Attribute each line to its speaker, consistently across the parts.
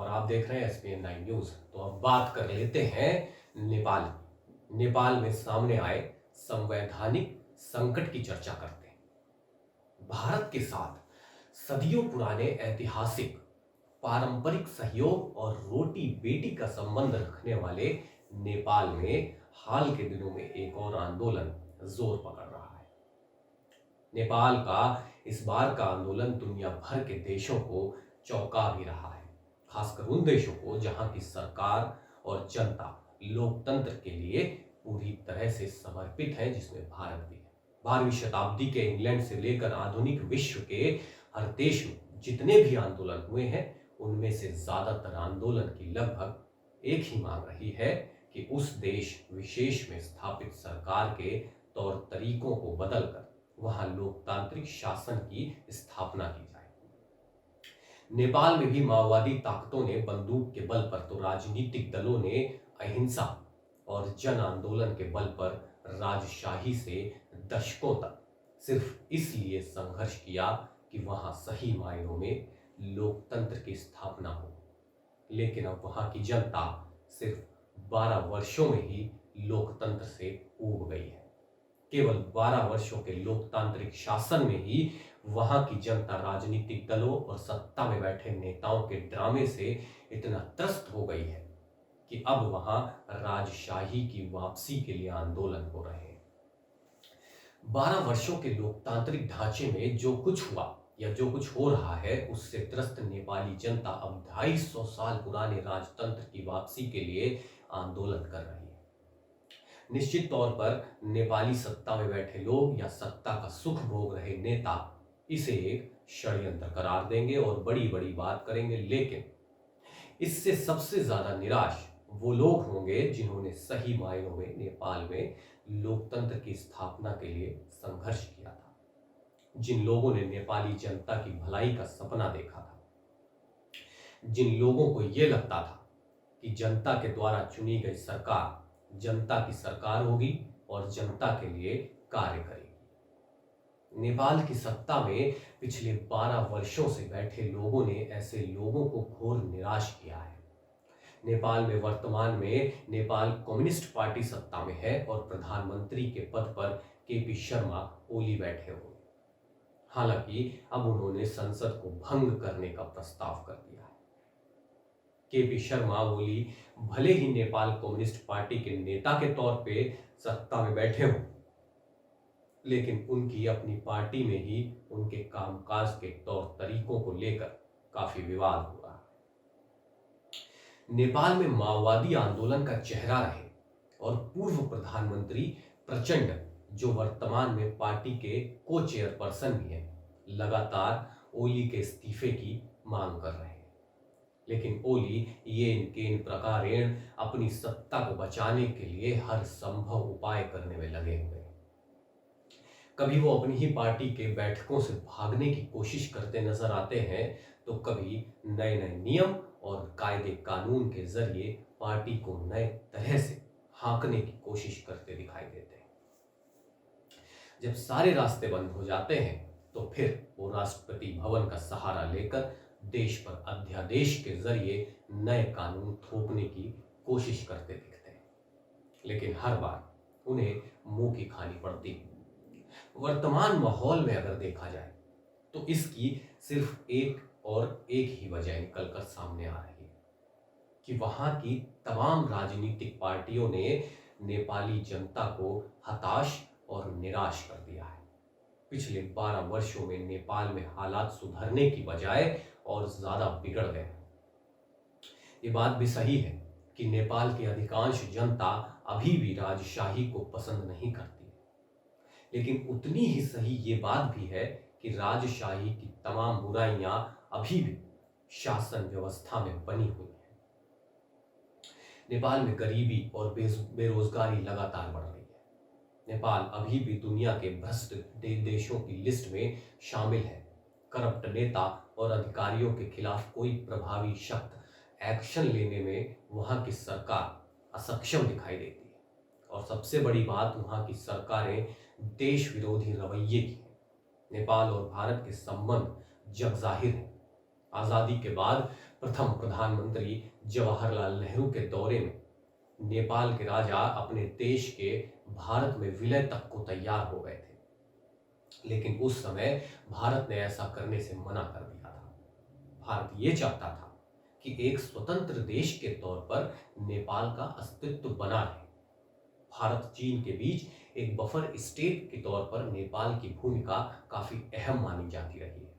Speaker 1: और आप देख रहे हैं एसपीएन 9 न्यूज। तो अब बात कर लेते हैं नेपाल की। नेपाल में सामने आए संवैधानिक संकट की चर्चा करते हैं। भारत के साथ सदियों पुराने ऐतिहासिक पारंपरिक सहयोग और रोटी बेटी का संबंध रखने वाले नेपाल में हाल के दिनों में एक और आंदोलन जोर पकड़ रहा है। नेपाल का इस बार का आंदोलन दुनिया भर के देशों को चौंका भी रहा है, खासकर उन देशों को जहां की सरकार और जनता लोकतंत्र के लिए पूरी तरह से समर्पित है, जिसमें भारत भी है। 12वीं शताब्दी के इंग्लैंड से लेकर आधुनिक विश्व के हर देश में जितने भी आंदोलन हुए हैं, उनमें से ज्यादातर आंदोलन की लगभग एक ही मांग रही है कि उस देश विशेष में स्थापित सरकार के तौर तरीकों को बदलकर वहां लोकतांत्रिक शासन की स्थापना की जाए। नेपाल में भी माओवादी ताकतों ने बंदूक के बल पर तो राजनीतिक दलों ने अहिंसा और जन आंदोलन के बल पर राजशाही से दशकों तक सिर्फ इसलिए संघर्ष किया कि वहां सही मायनों में लोकतंत्र की स्थापना हो। लेकिन अब वहां की जनता सिर्फ 12 वर्षों में ही लोकतंत्र से ऊब गई है। केवल 12 वर्षों के लोकतांत्रिक शासन में ही वहां की जनता राजनीतिक दलों और सत्ता में बैठे नेताओं के ड्रामे से इतना त्रस्त हो गई है कि अब वहां राजशाही की वापसी के लिए आंदोलन हो रहे हैं। 12 वर्षों के लोकतांत्रिक ढांचे में जो कुछ हुआ या जो कुछ हो रहा है, उससे त्रस्त नेपाली जनता अब 250 साल पुराने राजतंत्र की वापसी के लिए आंदोलन कर रही है। निश्चित तौर पर नेपाली सत्ता में बैठे लोग या सत्ता का सुख भोग रहे नेता इसे एक षड्यंत्र करार देंगे और बड़ी बड़ी बात करेंगे, लेकिन इससे सबसे ज्यादा निराश वो लोग होंगे जिन्होंने सही मायनों में नेपाल में लोकतंत्र की स्थापना के लिए संघर्ष किया था, जिन लोगों ने नेपाली जनता की भलाई का सपना देखा था, जिन लोगों को यह लगता था कि जनता के द्वारा चुनी गई सरकार जनता की सरकार होगी और जनता के लिए कार्य करेगी। नेपाल की सत्ता में पिछले 12 वर्षों से बैठे लोगों ने ऐसे लोगों को घोर निराश किया है। नेपाल में वर्तमान में नेपाल कम्युनिस्ट पार्टी सत्ता में है और प्रधानमंत्री के पद पर केपी शर्मा ओली बैठे हुए। हालांकि अब उन्होंने संसद को भंग करने का प्रस्ताव कर दिया है। केपी शर्मा ओली भले ही नेपाल कम्युनिस्ट पार्टी के नेता के तौर पे सत्ता में बैठे हों, लेकिन उनकी अपनी पार्टी में ही उनके कामकाज के तौर तरीकों को लेकर काफी विवाद हो रहा है। नेपाल में माओवादी आंदोलन का चेहरा रहे और पूर्व प्रधानमंत्री प्रचंड, जो वर्तमान में पार्टी के को चेयरपर्सन भी हैं, लगातार ओली के इस्तीफे की मांग कर रहे हैं। लेकिन ओली इन प्रकारेण अपनी सत्ता को बचाने के लिए हर संभव उपाय करने में लगे हुए हैं। कभी वो अपनी ही पार्टी के बैठकों से भागने की कोशिश करते नजर आते हैं, तो कभी नए नए नियम और कायदे कानून के जरिए पार्टी को नए तरह से हाँकने की कोशिश करते दिखाई देते हैं। जब सारे रास्ते बंद हो जाते हैं, तो फिर वो राष्ट्रपति भवन का सहारा लेकर देश पर अध्यादेश के जरिए नए कानून थोपने की कोशिश करते दिखते हैं, लेकिन हर बार उन्हें मुंह की खानी पड़ती है। वर्तमान माहौल में अगर देखा जाए तो इसकी सिर्फ एक ही वजह निकलकर सामने आ रही है कि वहां की तमाम राजनीतिक पार्टियों ने नेपाली जनता को हताश और निराश कर दिया है। पिछले 12 वर्षों में नेपाल में हालात सुधरने की बजाय और ज्यादा बिगड़ गए। ये बात भी सही है कि नेपाल की अधिकांश जनता अभी भी राजशाही को पसंद नहीं करती, लेकिन उतनी ही सही ये बात भी है कि राजशाही की तमाम बुराइयां अभी भी शासन व्यवस्था में बनी हुई हैं। नेपाल में गरीबी और बेरोजगारी लगातार बढ़ रही है। नेपाल अभी भी दुनिया के भ्रष्ट देशों की लिस्ट में शामिल है। करप्ट नेता और अधिकारियों के खिलाफ कोई प्रभावी सख्त एक्शन लेने में वहां की सरकार असक्षम दिखाई देती है। और सबसे बड़ी बात, वहां की सरकारें देश विरोधी रवैये की है। नेपाल और भारत के संबंध जग जाहिर है। आजादी के बाद प्रथम प्रधानमंत्री जवाहरलाल नेहरू के दौरे में नेपाल के राजा अपने देश के भारत में विलय तक को तैयार हो गए थे, लेकिन उस समय भारत ने ऐसा करने से मना कर दिया था। भारत ये चाहता था कि एक स्वतंत्र देश के तौर पर नेपाल का अस्तित्व बना रहे। भारत चीन के बीच एक बफर स्टेट के तौर पर नेपाल की भूमिका काफी अहम मानी जाती रही है,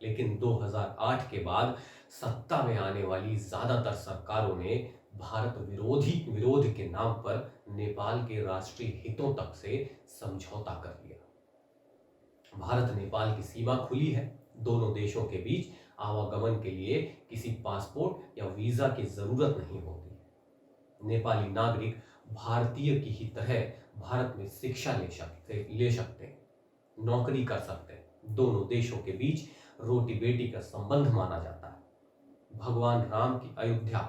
Speaker 1: लेकिन 2008 के बाद सत्ता में आने वाली ज्यादातर सरकारों ने भारत विरोध के नाम पर नेपाल के राष्ट्रीय हितों तक से समझौता कर लिया। भारत नेपाल की सीमा खुली है, दोनों देशों के बीच आवागमन के लिए किसी पासपोर्ट या वीजा की जरूरत नहीं होती है। नेपाली नागरिक भारतीय की ही तरह भारत में शिक्षा ले सकते हैं, नौकरी कर सकते हैं। दोनों देशों के बीच रोटी बेटी का संबंध माना जाता है। भगवान राम की अयोध्या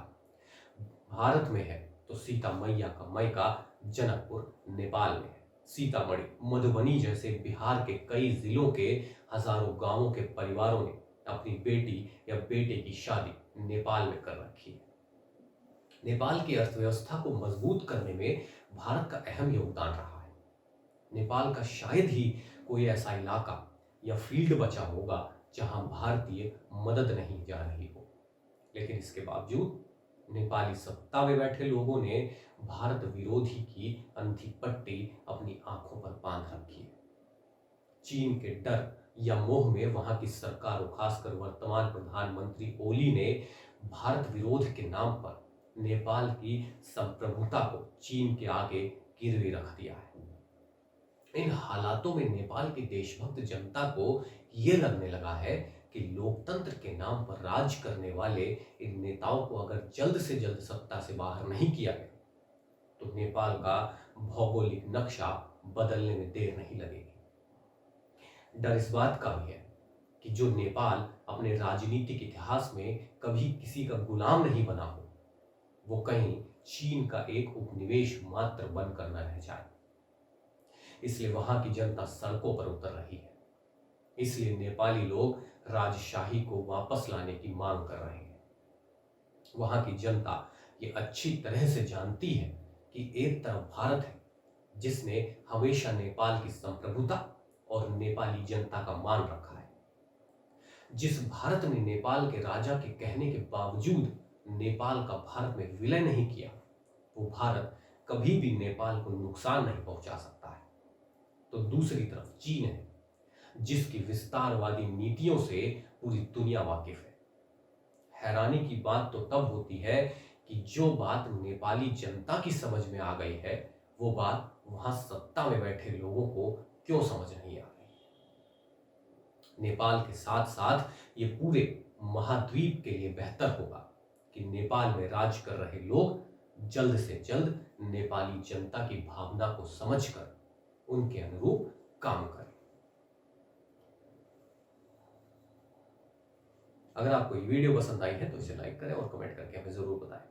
Speaker 1: भारत में है तो सीता मैया का मैका जनकपुर नेपाल में है। सीतामढ़ी, मधुबनी जैसे बिहार के कई जिलों के हजारों गांवों के परिवारों ने अपनी बेटी या बेटे की शादी नेपाल में कर रखी है। नेपाल की अर्थव्यवस्था को मजबूत करने में भारत का अहम योगदान रहा है। नेपाल का शायद ही कोई ऐसा इलाका या फील्ड बचा होगा जहां भारतीय मदद नहीं जा रही हो, लेकिन इसके बावजूद नेपाली सत्ता में बैठे लोगों ने भारत विरोधी की अंधी पट्टी अपनी आंखों पर बांध रखी है। चीन के डर या मोह में वहां की सरकार और खासकर वर्तमान प्रधानमंत्री ओली ने भारत विरोध के नाम पर नेपाल की संप्रभुता को चीन के आगे गिरवी रख दिया है। इन हालातों में नेपाल की देशभक्त जनता को यह लगने लगा है कि लोकतंत्र के नाम पर राज करने वाले इन नेताओं को अगर जल्द से जल्द सत्ता से बाहर नहीं किया गया तो नेपाल का भौगोलिक नक्शा बदलने में देर नहीं लगेगी। डर इस बात का भी है कि जो नेपाल अपने राजनीतिक इतिहास में कभी किसी का गुलाम नहीं बना हो, वो कहीं चीन का एक उपनिवेश मात्र बनकर न रह जाए। इसलिए वहां की जनता सड़कों पर उतर रही है। इसलिए नेपाली लोग राजशाही को वापस लाने की मांग कर रहे हैं। वहां की जनता ये अच्छी तरह से जानती है कि एक तरफ भारत है जिसने हमेशा नेपाल की संप्रभुता और नेपाली जनता का मान रखा है। जिस भारत ने नेपाल के राजा के कहने के बावजूद नेपाल का भारत में विलय नहीं किया, वो भारत कभी भी नेपाल को नुकसान नहीं पहुंचा सकता है। तो दूसरी तरफ चीन है जिसकी विस्तारवादी नीतियों से पूरी दुनिया वाकिफ है। हैरानी की बात तो तब होती है कि जो बात नेपाली जनता की समझ में आ गई है, वो बात वहां सत्ता में बैठे लोगों को क्यों समझ नहीं आ रही। नेपाल के साथ साथ ये पूरे महाद्वीप के लिए बेहतर होगा कि नेपाल में राज कर रहे लोग जल्द से जल्द नेपाली जनता की भावना को समझकर उनके अनुरूप काम करें। अगर आपको ये वीडियो पसंद आई है तो इसे लाइक करें और कमेंट करके हमें जरूर बताएं।